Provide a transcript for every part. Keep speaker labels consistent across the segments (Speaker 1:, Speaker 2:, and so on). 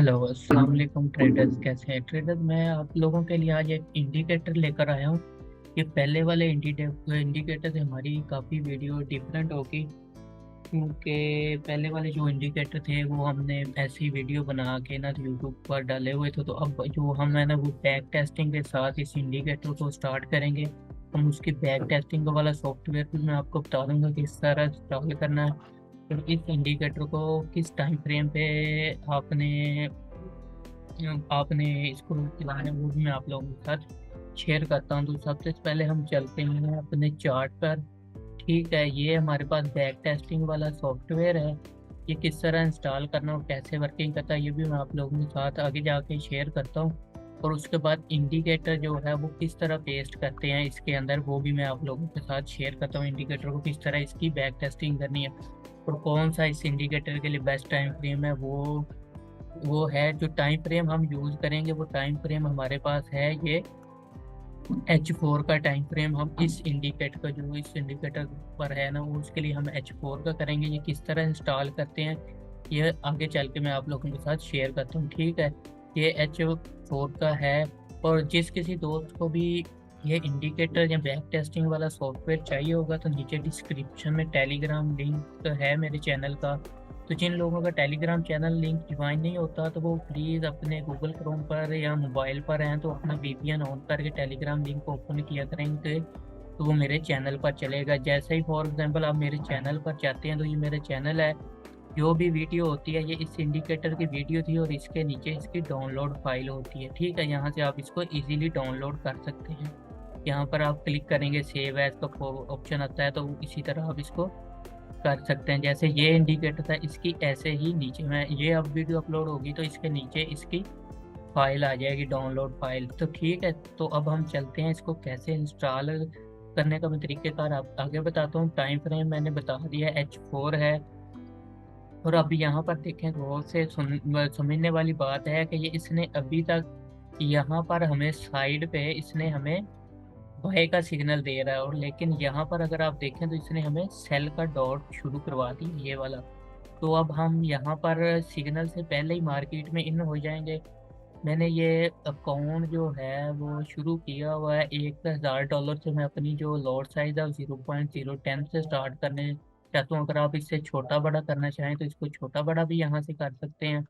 Speaker 1: Hello अस्सलाम वालेकुम traders, कैसे हैं ट्रेडर्स। मैं आप लोगों के लिए आज एक इंडिकेटर लेकर आया हूँ। ये पहले वाले इंडिकेटर से हमारी काफ़ी वीडियो डिफरेंट होगी, क्योंकि पहले वाले जो इंडिकेटर थे वो हमने ऐसी वीडियो बना के ना यूट्यूब पर डाले हुए थे। तो अब जो हम है ना वो बैक टेस्टिंग के साथ इस इंडिकेटर को स्टार्ट करेंगे। हम उसकी बैक टेस्टिंग वाला सॉफ्टवेयर भी मैं आपको बता दूंगा किस तरह इंस्टॉल करना है। तो इस इंडिकेटर को किस टाइम फ्रेम पे आपने आपने इसको चलाना है वो भी मैं आप लोगों के साथ शेयर करता हूँ। तो सबसे पहले हम चलते हैं अपने चार्ट पर। ठीक है, ये हमारे पास बैक टेस्टिंग वाला सॉफ्टवेयर है। ये किस तरह इंस्टॉल करना और कैसे वर्किंग करता है ये भी मैं आप लोगों के साथ आगे जाके शेयर करता हूँ। और उसके बाद इंडिकेटर जो है वो किस तरह पेस्ट करते हैं इसके अंदर वो भी मैं आप लोगों के साथ शेयर करता हूँ। इंडिकेटर को किस तरह इसकी बैक टेस्टिंग करनी है और कौन सा इस इंडिकेटर के लिए बेस्ट टाइम फ्रेम है वो है। जो टाइम फ्रेम हम यूज़ करेंगे वो टाइम फ्रेम हमारे पास है ये H4 का टाइम फ्रेम। हम इस इंडिकेटर का जो इस इंडिकेटर पर है ना वो उसके लिए हम H4 का करेंगे। ये किस तरह इंस्टॉल करते हैं ये आगे चल के मैं आप लोगों के साथ शेयर करता हूँ। ठीक है, ये H4 का है। और जिस किसी दोस्त को भी ये इंडिकेटर या बैक टेस्टिंग वाला सॉफ्टवेयर चाहिए होगा तो नीचे डिस्क्रिप्शन में टेलीग्राम लिंक है मेरे चैनल का। तो जिन लोगों का टेलीग्राम चैनल लिंक ज्वाइन नहीं होता तो वो प्लीज़ अपने गूगल क्रोम पर या मोबाइल पर हैं तो अपना VPN ऑन करके टेलीग्राम लिंक को ओपन किया करेंगे तो वो मेरे चैनल पर चलेगा। जैसे ही फॉर एग्जांपल आप मेरे चैनल पर जाते हैं तो ये मेरा चैनल है। जो भी वीडियो होती है ये इस इंडिकेटर की वीडियो थी और इसके नीचे इसकी डाउनलोड फाइल होती है। ठीक है, यहाँ से आप इसको इजीली डाउनलोड कर सकते हैं। यहाँ पर आप क्लिक करेंगे सेव एज का ऑप्शन आता है तो इसी तरह आप इसको कर सकते हैं। जैसे ये इंडिकेटर था इसकी ऐसे ही नीचे में ये अब वीडियो अपलोड होगी तो इसके नीचे इसकी फाइल आ जाएगी, डाउनलोड फाइल। तो ठीक है, तो अब हम चलते हैं इसको कैसे इंस्टॉल करने का मैं तरीक़ेकार आप आगे बताता हूँ। टाइम फ्रेम मैंने बता दिया H4 है। और अब यहाँ पर देखें गौर से समझने वाली बात है कि ये इसने अभी तक यहाँ पर हमें साइड पे इसने हमें बाय का सिग्नल दे रहा है, और लेकिन यहाँ पर अगर आप देखें तो इसने हमें सेल का डॉट शुरू करवा दी ये वाला। तो अब हम यहाँ पर सिग्नल से पहले ही मार्केट में इन हो जाएंगे। मैंने ये अकाउंट जो है वो शुरू किया हुआ है $1000 से। मैं अपनी जो लॉट साइज है 0.010 से स्टार्ट करने चाहता हूँ। अगर आप इससे छोटा बड़ा करना चाहें तो इसको छोटा बड़ा भी यहाँ से कर सकते हैं।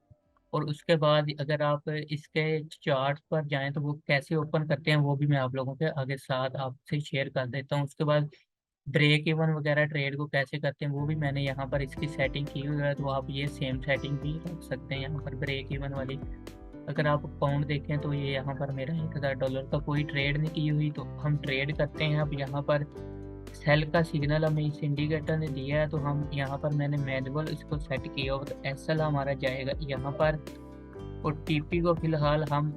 Speaker 1: और उसके बाद अगर आप इसके चार्ट पर जाएं तो वो कैसे ओपन करते हैं वो भी मैं आप लोगों के आगे साथ आपसे शेयर कर देता हूँ। उसके बाद ब्रेक इवन वगैरह ट्रेड को कैसे करते हैं वो भी मैंने यहाँ पर इसकी सेटिंग की हुई है। तो आप ये सेम सेटिंग भी रख सकते हैं यहाँ पर ब्रेक इवन वाली। अगर आप अकाउंट देखें तो ये यहाँ पर मेरा $1000 का कोई ट्रेड नहीं की हुई तो हम ट्रेड करते हैं। अब यहाँ पर सेल का सिग्नल हमें इस इंडिकेटर ने दिया है तो हम यहाँ पर मैंने मैनुअल इसको सेट किया और तो SL हमारा जाएगा यहाँ पर। और TP को फिलहाल हम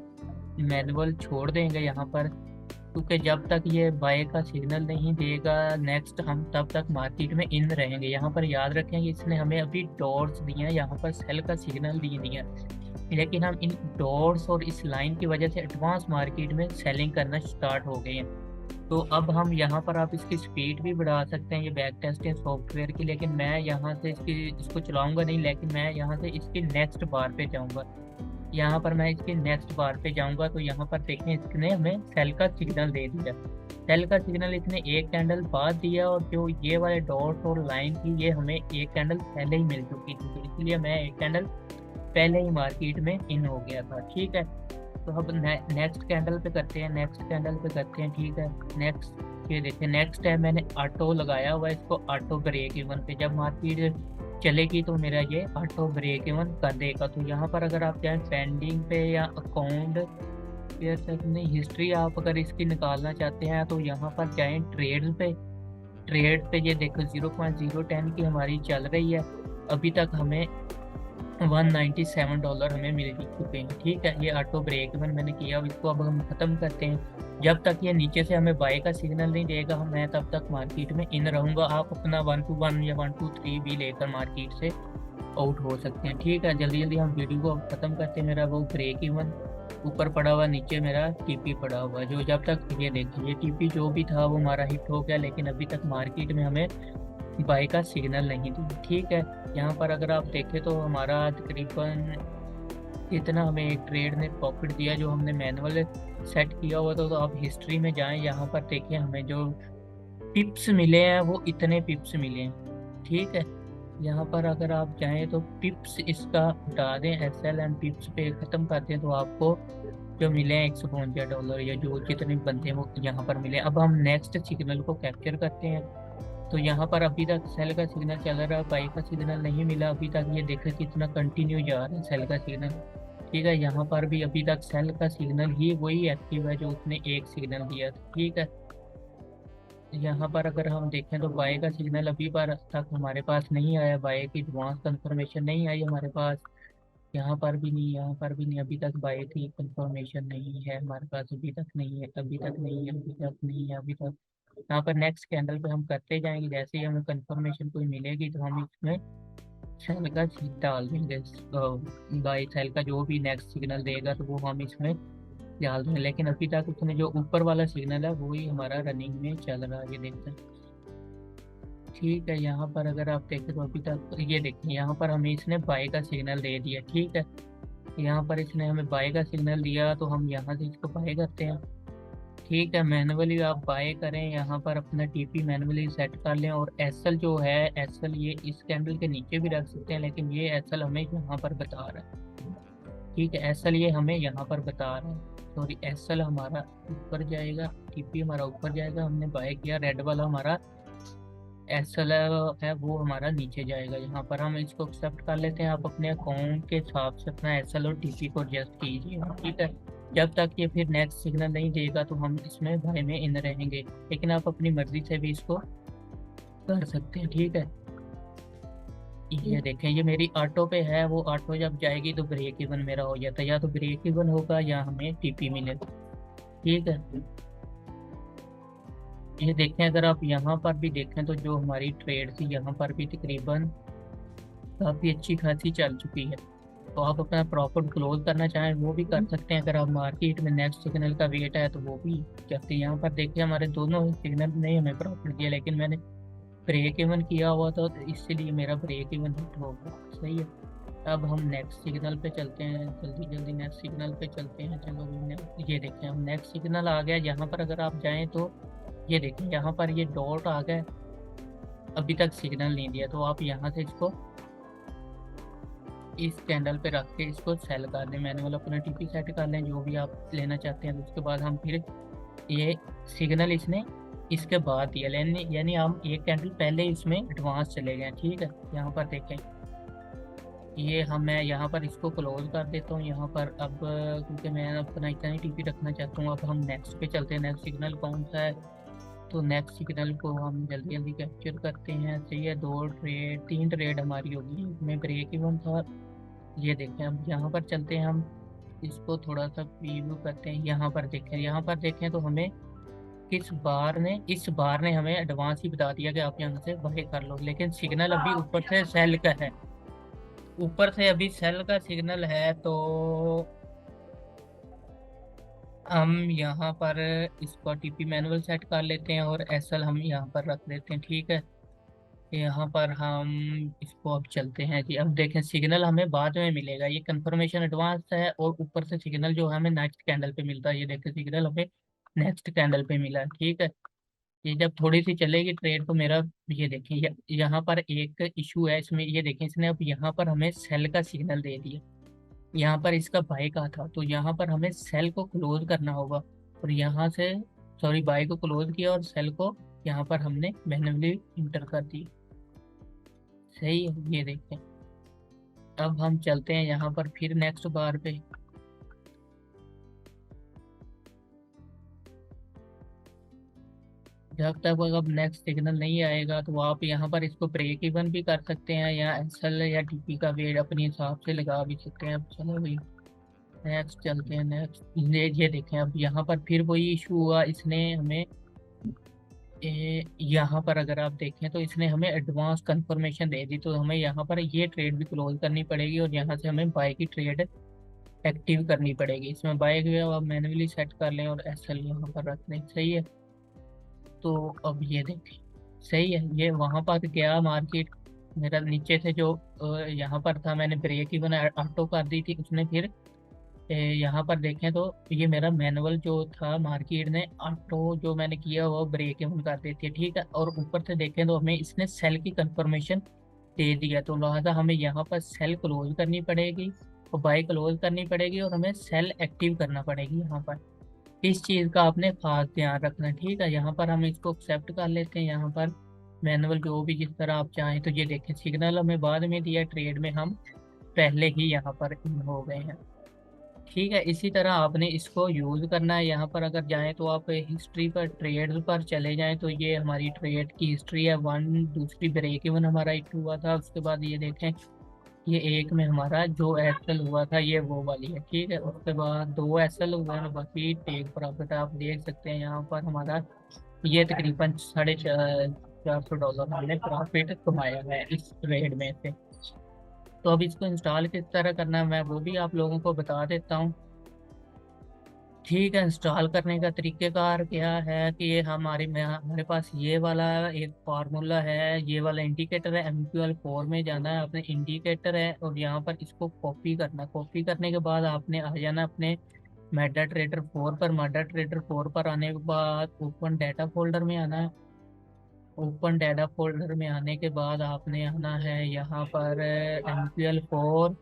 Speaker 1: मैनुअल छोड़ देंगे यहाँ पर, क्योंकि जब तक ये बाय का सिग्नल नहीं देगा नेक्स्ट हम तब तक मार्केट में इन रहेंगे। यहाँ पर याद रखें कि इसने हमें अभी डॉट्स दिए हैं, यहाँ पर सेल का सिग्नल नहीं दिया, लेकिन हम इन डॉट्स और इस लाइन की वजह से एडवांस मार्केट में सेलिंग करना स्टार्ट हो गए हैं। तो अब हम यहाँ पर आप इसकी स्पीड भी बढ़ा सकते हैं ये बैक टेस्टिंग सॉफ्टवेयर की, लेकिन मैं यहाँ से इसको चलाऊंगा नहीं, लेकिन मैं यहाँ से इसकी नेक्स्ट बार पे जाऊँगा। यहाँ पर मैं इसके नेक्स्ट बार पे जाऊँगा तो यहाँ पर देखें इसने हमें सेल का सिग्नल दे दिया। सेल का सिग्नल इसने एक कैंडल बाद दिया और जो ये वाले डॉट और लाइन थी ये हमें एक कैंडल पहले ही मिल चुकी थी, तो इसलिए मैं एक कैंडल पहले ही मार्केट में इन हो गया था। ठीक है, तो अब नेक्स्ट कैंडल पे करते हैं, नेक्स्ट कैंडल पे करते हैं। ठीक है, नेक्स्ट ये देखिए नेक्स्ट है मैंने ऑटो लगाया हुआ है इसको ऑटो ब्रेक इवन पे। जब मार्केट चलेगी तो मेरा ये ऑटो ब्रेक इवन कर देगा। तो यहाँ पर अगर आप चाहें पेंडिंग पे या अकाउंट या अपनी हिस्ट्री आप अगर इसकी निकालना चाहते हैं तो यहाँ पर जाएँ ट्रेड पे ये देखो 0.010 की हमारी चल रही है। अभी तक हमें $197 हमें मिल चुके हैं। ठीक है, ये ऑटो ब्रेक इवन मैंने किया। अब इसको अब हम ख़त्म करते हैं। जब तक ये नीचे से हमें बाय का सिग्नल नहीं देगा मैं तब तक मार्केट में इन रहूँगा। आप अपना 1 to 1 या 1 to 3 भी लेकर मार्केट से आउट हो सकते हैं। ठीक है, जल्दी जल्दी हम वीडियो को अब ख़त्म करते हैं। मेरा वो ब्रेक इवन ऊपर पड़ा हुआ, नीचे मेरा TP पड़ा हुआ, जो जब तक ये देखिए ये TP जो भी था वो हमारा हिट हो गया, लेकिन अभी तक मार्केट में हमें बाय का सिग्नल नहीं दी। ठीक है, यहाँ पर अगर आप देखें तो हमारा तकरीबन कितना हमें एक ट्रेड ने प्रॉफिट दिया जो हमने मैनुअल सेट किया हुआ था। तो आप हिस्ट्री में जाएं, यहाँ पर देखिए हमें जो पिप्स मिले हैं वो इतने पिप्स मिले हैं, ठीक है। यहाँ पर अगर आप चाहें तो पिप्स इसका हटा दें, एसएल एंड पिप्स पे खत्म कर दें, तो आपको जो मिले हैं $152 या जो जितने बनते हैं वो यहाँ पर मिले। अब हम नेक्स्ट सिग्नल को कैप्चर करते हैं। तो यहाँ पर अभी तक सेल का सिग्नल चल रहा है, बाई का सिग्नल नहीं मिला अभी तक। ये देखें कितना कंटिन्यू जा रहा है सेल का सिग्नल, ठीक है। यहाँ पर भी अभी तक सेल का सिग्नल ही वही एक्टिव है जो उसने एक सिग्नल दिया था, ठीक है। यहाँ पर अगर हम देखें तो बाय का सिग्नल अभी पर तक हमारे पास नहीं आया, बाय की एडवांस कंफर्मेशन नहीं आई हमारे पास। यहाँ पर भी नहीं, यहाँ पर भी नहीं, अभी तक बाय की कंफर्मेशन नहीं है हमारे पास, अभी तक नहीं है, अभी तक नहीं है, अभी तक नहीं है, अभी तक। यहाँ पर नेक्स्ट कैंडल पे हम करते जाएंगे, जैसे ही हमें कंफर्मेशन कोई मिलेगी तो हम इसमें सेल का डाल देंगे। बाई सेल का जो भी नेक्स्ट सिग्नल देगा तो वो हम इसमें डाल देंगे। लेकिन अभी तक उसने जो ऊपर वाला सिग्नल है वही हमारा रनिंग में चल रहा है, ये देखते हैं, ठीक है। यहाँ पर अगर आप देखें तो अभी तक ये देखें, यहाँ पर हमें इसने बाय का सिग्नल दे दिया, ठीक है। यहाँ पर इसने हमें बाय का सिग्नल दिया तो हम यहाँ से इसको बाय करते हैं, ठीक है। मैनुअली आप बाय करें, यहाँ पर अपना टीपी मैनुअली सेट कर लें। और एसएल जो है, एसएल ये इस कैंडल के नीचे भी रख सकते हैं, लेकिन ये एसएल हमें यहाँ पर बता रहा है, ठीक है। एसएल ये हमें यहाँ पर बता रहा है, सॉरी एसएल हमारा ऊपर जाएगा, टीपी हमारा ऊपर जाएगा, हमने बाय किया। रेड वाला हमारा एसएल है वो हमारा नीचे जाएगा। यहाँ पर हम इसको एक्सेप्ट कर लेते हैं। आप अपने अकाउंट के हिसाब से अपना एसएल और टीपी को एडजस्ट कीजिए, ठीक है। जब तक ये फिर नेक्स्ट सिग्नल नहीं देगा तो हम इसमें बाय में इन रहेंगे, लेकिन आप अपनी मर्जी से भी इसको कर सकते हैं, ठीक है। ये देखें, ये मेरी ऑटो पे है, वो ऑटो जब जाएगी तो ब्रेक इवन मेरा हो जाता है, या तो ब्रेक इवन होगा या हमें टीपी मिलेगा, ठीक है। ये देखें, अगर आप यहाँ पर भी देखें तो जो हमारी ट्रेड थी यहाँ पर भी तकरीबन काफ़ी अच्छी खासी चल चुकी है। तो आप अपना प्रॉफिट क्लोज करना चाहें वो भी कर सकते हैं। अगर आप मार्केट में नेक्स्ट सिग्नल का वेट है तो वो भी करते हैं। यहाँ पर देखिए हमारे दोनों सिग्नल ने हमें प्रॉफिट दिया, लेकिन मैंने ब्रेक इवन किया हुआ था तो इसलिए मेरा ब्रेक इवन हिट हो गया, सही है। अब हम नेक्स्ट सिग्नल पे चलते हैं, जल्दी जल्दी नेक्स्ट सिग्नल पे चलते हैं। चलो ये देखें, हम नेक्स्ट सिग्नल आ गया। यहाँ पर अगर आप जाएं तो ये देखें, यहाँ पर ये डॉट आ गया, अभी तक सिग्नल नहीं दिया। तो आप यहाँ से इसको इस कैंडल पे रख के इसको सेल कर दें, मैनुअल अपना टीपी सेट कर लें जो भी आप लेना चाहते हैं। उसके बाद हम फिर ये सिग्नल इसने इसके बाद दिया, यानी हम एक कैंडल पहले इसमें एडवांस चले गए, ठीक है। यहाँ पर देखें, ये मैं यहाँ पर इसको क्लोज कर देता हूँ यहाँ पर। अब क्योंकि मैं अपना इतना ही टीपी रखना चाहता हूँ, अब हम नेक्स्ट पे चलते हैं। नेक्स्ट सिग्नल कौन सा है, तो नेक्स्ट सिग्नल को हम जल्दी जल्दी कैप्चर करते हैं। सही है, 3 ट्रेड हमारी होगी, इसमें ब्रेक इवन था। ये देखें, अब यहाँ पर चलते हैं, हम इसको थोड़ा सा प्रीव्यू करते हैं। यहाँ पर देखें, यहाँ पर देखें तो हमें इस बार ने हमें एडवांस ही बता दिया कि आप यहाँ से बाय कर लो, लेकिन सिग्नल अभी ऊपर से सेल का है, ऊपर से अभी सेल का सिग्नल है। तो हम यहाँ पर इसको टीपी मैनुअल सेट कर लेते हैं और एसएल हम यहाँ पर रख देते हैं, ठीक है। यहाँ पर हम इसको अब चलते हैं जी। अब देखें, सिग्नल हमें बाद में मिलेगा, ये कंफर्मेशन एडवांस है और ऊपर से सिग्नल जो है हमें नेक्स्ट कैंडल पे मिलता है। ये देखें, सिग्नल हमें नेक्स्ट कैंडल पे मिला है, ठीक है। ये जब थोड़ी सी चलेगी ट्रेड तो मेरा, ये देखें, यहाँ पर एक इशू है इसमें। ये देखें, इसने अब यहाँ पर हमें सेल का सिग्नल दे दिया, यहाँ पर इसका बाय का था, तो यहाँ पर हमें सेल को क्लोज करना होगा। और यहाँ से सॉरी बाय को क्लोज किया और सेल को यहाँ पर हमने मैन्युअली इंटर कर दी, सही है। ये देखें, अब हम चलते हैं यहाँ पर फिर नेक्स्ट बार पे। जब तक अब नेक्स्ट सिग्नल नहीं आएगा तो आप यहाँ पर इसको ब्रेक इवन भी कर सकते हैं, या एसएल या टीपी का वेट अपने हिसाब से लगा भी सकते हैं। अब चलो भाई नेक्स्ट चलते हैं। नेक्स्ट ये देखें, अब यहाँ पर फिर वही इशू हुआ, इसने हमें यहाँ पर अगर आप देखें तो इसने हमें एडवांस कंफर्मेशन दे दी, तो हमें यहाँ पर ये ट्रेड भी क्लोज करनी पड़ेगी और यहाँ से हमें बाय की ट्रेड एक्टिव करनी पड़ेगी। इसमें बाय जो है आप मैनुअली सेट कर लें और एसएल यहाँ पर रख दें, सही है। तो अब ये देखें, सही है, ये वहाँ पर गया मार्केट, मेरा नीचे से जो यहाँ पर था, मैंने ब्रेक इवन ऑटो कर दी थी उसने। फिर यहाँ पर देखें तो ये मेरा मैनुअल जो था, मार्केट ने ऑटो जो मैंने किया वो ब्रेक इवन कर देती है, ठीक है। और ऊपर से देखें तो हमें इसने सेल की कंफर्मेशन दे दिया, तो लिहाजा हमें यहाँ पर सेल क्लोज करनी पड़ेगी और बाई क्लोज करनी पड़ेगी, और हमें सेल एक्टिव करना पड़ेगी यहाँ पर। इस चीज़ का आपने खास ध्यान रखना, ठीक है। यहाँ पर हम इसको एक्सेप्ट कर लेते हैं। यहाँ पर मैनुअल जो भी जिस तरह आप चाहें, तो ये देखें सिग्नल हमें बाद में दिया, ट्रेड में हम पहले ही यहाँ पर इन हो गए हैं, ठीक है। इसी तरह आपने इसको यूज़ करना है। यहाँ पर अगर जाएं तो आप हिस्ट्री पर, ट्रेड पर चले जाएं तो ये हमारी ट्रेड की हिस्ट्री है। वन, दूसरी ब्रेक इवन हमारा इट हुआ था, उसके बाद ये देखें ये एक में हमारा जो एसएल हुआ था ये वो वाली है, ठीक है। उसके बाद दो एसएल हुआ है, बाकी टेक प्रॉफिट आप देख सकते हैं यहाँ पर हमारा ये तकरीबन $450 हमने प्रॉफिट कमाया है इस ट्रेड में से। तो अब इसको इंस्टॉल किस तरह करना है मैं वो भी आप लोगों को बता देता हूँ, ठीक है। इंस्टॉल करने का तरीक़ेकार क्या है कि ये हमारे पास ये वाला एक फार्मूला है, ये वाला इंडिकेटर है। MQL4 में जाना है, अपने इंडिकेटर है और यहाँ पर इसको कॉपी करना। कॉपी करने के बाद आपने आ जाना अपने मेटा ट्रेडर 4 पर। मेटा ट्रेडर 4 पर आने के बाद ओपन डाटा फोल्डर में आना है। ओपन डाटा फोल्डर में आने के बाद आपने आना है यहाँ पर MQL4,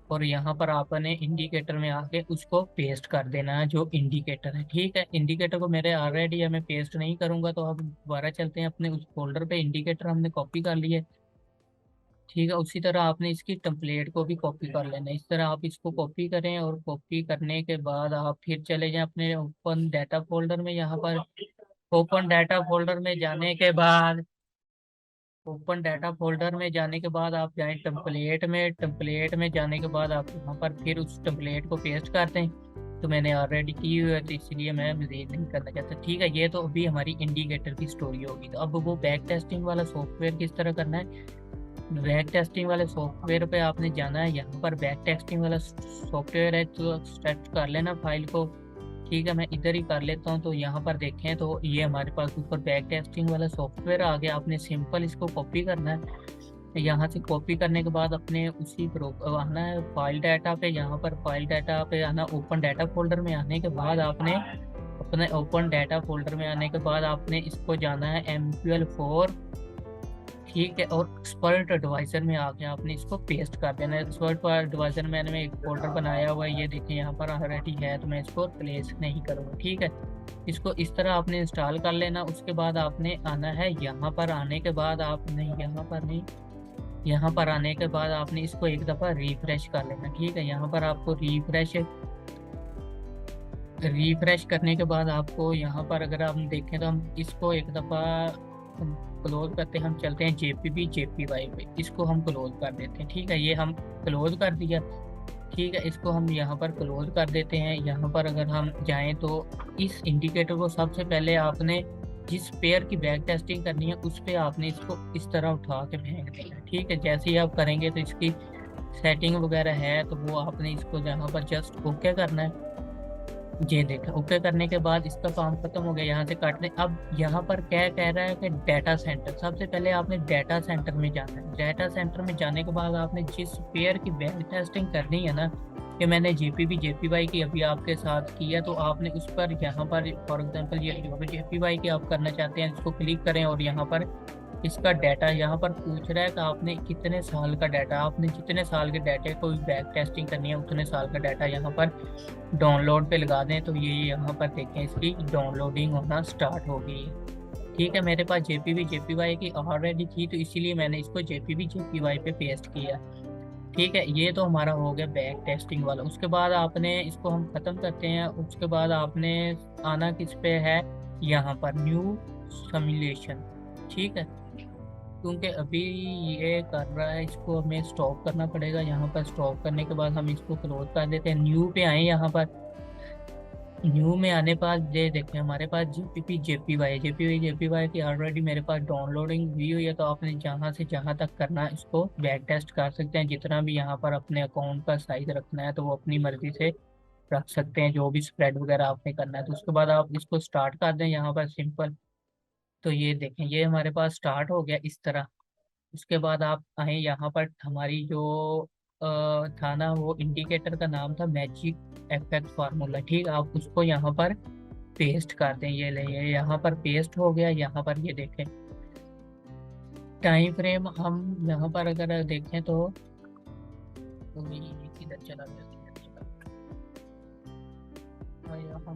Speaker 1: और यहाँ पर आपने इंडिकेटर में आके उसको पेस्ट कर देना है जो इंडिकेटर है, ठीक है। इंडिकेटर को मेरे ऑलरेडी है, मैं पेस्ट नहीं करूँगा। तो अब दोबारा चलते हैं अपने उस फोल्डर पे, इंडिकेटर हमने कॉपी कर लिए, ठीक है। उसी तरह आपने इसकी टेम्पलेट को भी कॉपी कर लेना है। इस तरह आप इसको कॉपी करें और कॉपी करने के बाद आप फिर चले जाएं अपने ओपन डाटा फोल्डर में। यहाँ पर ओपन डाटा फोल्डर में जाने के बाद, ओपन डाटा फोल्डर में जाने के बाद आप जाएं टेम्पलेट में। टेम्पलेट में जाने के बाद आप यहाँ पर फिर उस टेम्पलेट को पेस्ट कर दें। तो मैंने ऑलरेडी की हुई है तो इसलिए मैं मज़ीद नहीं करना चाहता, ठीक है। ये तो अभी हमारी इंडिकेटर की स्टोरी होगी। तो अब वो बैक टेस्टिंग वाला सॉफ्टवेयर किस तरह करना है। बैक टेस्टिंग वाले सॉफ्टवेयर पे आपने जाना है। यहाँ पर बैक टेस्टिंग वाला सॉफ्टवेयर है तो सेट कर लेना फाइल को, ठीक है। मैं इधर ही कर लेता हूँ। तो यहाँ पर देखें तो ये हमारे पास ऊपर बैक टेस्टिंग वाला सॉफ्टवेयर आ गया। आपने सिंपल इसको कॉपी करना है। यहाँ से कॉपी करने के बाद अपने उसी प्रो आना है फाइल डाटा पे। यहाँ पर फाइल डाटा पे आना, ओपन डाटा फोल्डर में आने के बाद आपने अपने ओपन डाटा फोल्डर में आने के बाद आपने इसको जाना है MQL4, ठीक है। और एक्सपर्ट एडवाइजर में आके आपने इसको पेस्ट कर देना है। एक्सपर्ट एडवाइजर में मैंने एक फोल्डर बनाया हुआ है, ये देखें यहाँ पर ऑलरेडी है, तो मैं इसको रिप्लेस नहीं करूँगा, ठीक है। इसको इस तरह आपने इंस्टॉल कर लेना। उसके बाद आपने आना है यहाँ पर। आने के बाद आपने यहाँ पर नहीं, यहाँ पर आने के बाद आपने इसको एक दफ़ा रिफ्रेश कर लेना, ठीक है। यहाँ पर आपको रिफ्रेश करने के बाद आपको यहाँ पर अगर हम देखें तो हम इसको एक दफ़ा क्लोज करते हैं। हम चलते हैं JPY पे, इसको हम क्लोज कर देते हैं, ठीक है। ये हम क्लोज कर दिया, ठीक है। इसको हम यहाँ पर क्लोज कर देते हैं। यहाँ पर अगर हम जाएं तो इस इंडिकेटर को सबसे पहले आपने जिस पेयर की बैक टेस्टिंग करनी है उस पे आपने इसको इस तरह उठा के फेंक देना है, ठीक है। जैसे ही आप करेंगे तो इसकी सेटिंग वगैरह है तो वो आपने इसको यहाँ पर जस्ट ओके करना है। ये देखा, ओके करने के बाद इसका काम खत्म हो गया। यहाँ से काटने, अब यहाँ पर क्या कह रहा है कि डाटा सेंटर, सबसे पहले आपने डाटा सेंटर में जाना है। डाटा सेंटर में जाने के बाद आपने जिस पेयर की बैक टेस्टिंग करनी है ना, कि मैंने JPY की अभी आपके साथ किया, तो आपने उस पर यहाँ पर फॉर एग्जांपल ये JPY की आप करना चाहते हैं, इसको क्लिक करें और यहाँ पर इसका डाटा यहाँ पर पूछ रहा है कि आपने कितने साल का डाटा, आपने जितने साल के डाटे को बैक टेस्टिंग करनी है उतने साल का डाटा यहाँ पर डाउनलोड पे लगा दें। तो ये यहाँ पर देखें इसकी डाउनलोडिंग होना स्टार्ट हो गई है, ठीक है। मेरे पास JPY की ऑलरेडी थी तो इसीलिए मैंने इसको JPY पे पेस्ट किया, ठीक है। ये तो हमारा हो गया बैक टेस्टिंग वाला। उसके बाद आपने इसको हम ख़त्म करते हैं। उसके बाद आपने आना किस पे है, यहाँ पर न्यू सिमुलेशन, ठीक है। क्योंकि अभी ये कर रहा है, इसको हमें स्टॉप करना पड़ेगा। यहाँ पर स्टॉप करने के बाद हम इसको क्लोज कर देते हैं। न्यू पे आए, यहाँ पर न्यू में आने बाद ये देखें हमारे पास JPY की ऑलरेडी मेरे पास डाउनलोडिंग हुई हुई है। तो आपने जहाँ से जहाँ तक करना है इसको बैक टेस्ट कर सकते हैं। जितना भी यहाँ पर अपने अकाउंट का साइज रखना है तो वो अपनी मर्जी से रख सकते हैं, जो भी स्प्रेड वगैरह आपने करना है। तो उसके बाद आप इसको स्टार्ट कर दें यहाँ पर सिंपल। तो ये देखें ये हमारे पास स्टार्ट हो गया इस तरह, उसके बाद आप आए यहाँ पर, हमारी जो था ना, वो इंडिकेटर का नाम था मैजिक एफएक्स फार्मूला। ठीक है, आप उसको यहाँ पर पेस्ट कर दें। ये ले, ये यहाँ पर पेस्ट हो गया। यहाँ पर ये देखें टाइम फ्रेम, हम यहाँ पर अगर देखें तो ये किधर चला गया, किधर चला गया, यहाँ पर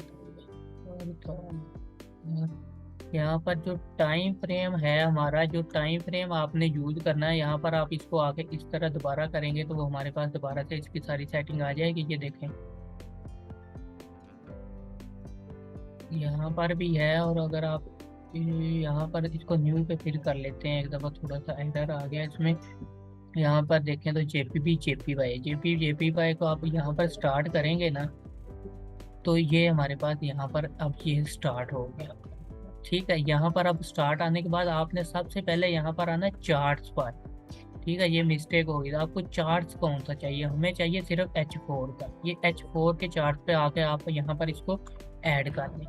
Speaker 1: यहाँ पर जो टाइम फ्रेम है हमारा, जो टाइम फ्रेम आपने यूज करना है, यहाँ पर आप इसको आके इस तरह दोबारा करेंगे तो वो हमारे पास दोबारा से इसकी सारी सेटिंग आ जाएगी। ये देखें यहाँ पर भी है। और अगर आप यहाँ पर इसको न्यू पे फिल कर लेते हैं, एक दफ़ा थोड़ा सा एरर आ गया इसमें। यहाँ पर देखें तो जेपी जेपी वाई को आप यहाँ पर स्टार्ट करेंगे ना, तो ये हमारे पास यहाँ पर अब ये स्टार्ट हो गया। ठीक है, यहाँ पर अब स्टार्ट आने के बाद आपने सबसे पहले यहाँ पर आना चार्ट्स पर। ठीक है, ये मिस्टेक हो गई। तो आपको चार्ट्स कौन सा चाहिए? हमें चाहिए सिर्फ H4 का। ये H4 के चार्ट पे आके आप यहाँ पर इसको ऐड कर लें।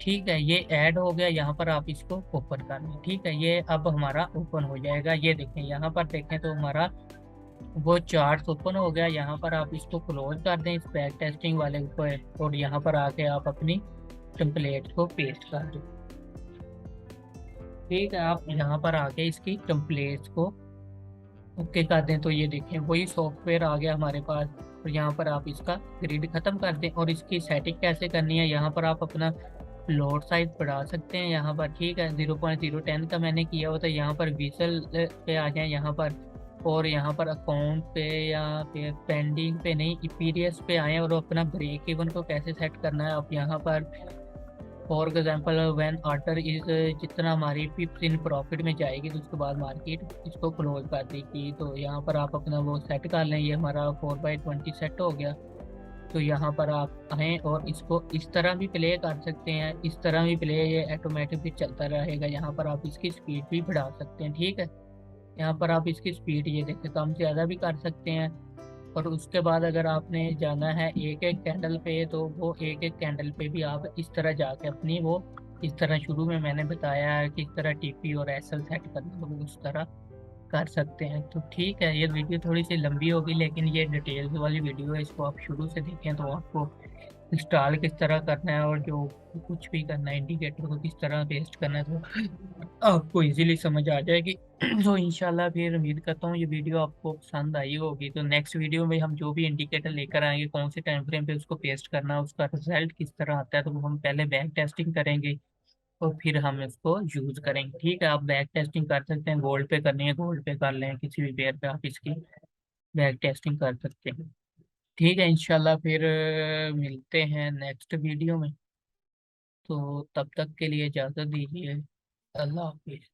Speaker 1: ठीक है, ये ऐड हो गया। यहाँ पर आप इसको ओपन कर लें। ठीक है, ये अब हमारा ओपन हो जाएगा। ये देखें, यहाँ पर देखें तो हमारा वो चार्ट ओपन हो गया। यहाँ पर आप इसको क्लोज कर दें, इस बैक टेस्टिंग वाले को, और यहाँ पर आके आप अपनी टेम्पलेट को पेस्ट कर दें। ठीक है, आप यहाँ पर आके इसकी टेम्पलेट्स को ओके कर दें, तो ये देखें वही सॉफ्टवेयर आ गया हमारे पास। और यहाँ पर आप इसका ग्रिड खत्म कर दें। और इसकी सेटिंग कैसे करनी है, यहाँ पर आप अपना लोड साइज बढ़ा सकते हैं यहाँ पर। ठीक है, 0.010 का मैंने किया हुआ था। यहाँ पर विजल पे आ जाए यहाँ पर, और यहाँ पर अकाउंट पे या फिर पेंडिंग पे नहीं, ईपीडीएस पे आए, और अपना ब्रेक इवन को कैसे सेट करना है आप यहाँ पर। For example when order is, जितना हमारी पिप्स इन प्रॉफिट में जाएगी तो उसके बाद मार्केट इसको क्लोज कर देगी। तो यहाँ पर आप अपना वो सेट कर लें। ये हमारा 4/20 सेट हो गया। तो यहाँ पर आप आएँ और इसको इस तरह भी प्ले कर सकते हैं, इस तरह भी प्ले, ये ऑटोमेटिक भी चलता रहेगा। यहाँ पर आप इसकी स्पीड भी बढ़ा सकते हैं। ठीक है, यहाँ पर आप इसकी स्पीड ये देखिए कम ज़्यादा भी कर सकते हैं। और उसके बाद अगर आपने जाना है एक एक कैंडल पे, तो वो एक एक कैंडल पे भी आप इस तरह जाके अपनी वो, इस तरह शुरू में मैंने बताया है कि इस तरह टीपी और एसएल सेट करना, तो वो उस तरह कर सकते हैं। तो ठीक है, ये वीडियो थोड़ी सी लंबी होगी, लेकिन ये डिटेल्स वाली वीडियो है। इसको आप शुरू से देखें तो आपको इंस्टॉल किस तरह करना है और जो कुछ भी करना है, इंडिकेटर को किस तरह पेस्ट करना है, तो आपको इजीली समझ आ जाएगी। तो इंशाल्लाह फिर उम्मीद करता हूँ ये वीडियो आपको पसंद आई होगी। तो नेक्स्ट वीडियो में हम जो भी इंडिकेटर लेकर आएंगे, कौन से टाइम फ्रेम पे उसको पेस्ट करना है, उसका रिजल्ट किस तरह आता है, तो वो हम पहले बैक टेस्टिंग करेंगे और फिर हम इसको यूज करेंगे। ठीक है, आप बैक टेस्टिंग कर सकते हैं, गोल्ड पे करनी है गोल्ड पे कर लें, किसी भी पेयर पे आप इसकी बैक टेस्टिंग कर सकते हैं। ठीक है, इंशाल्लाह फिर मिलते हैं नेक्स्ट वीडियो में। तो तब तक के लिए इजाज़त दीजिए। अल्लाह हाफिज़।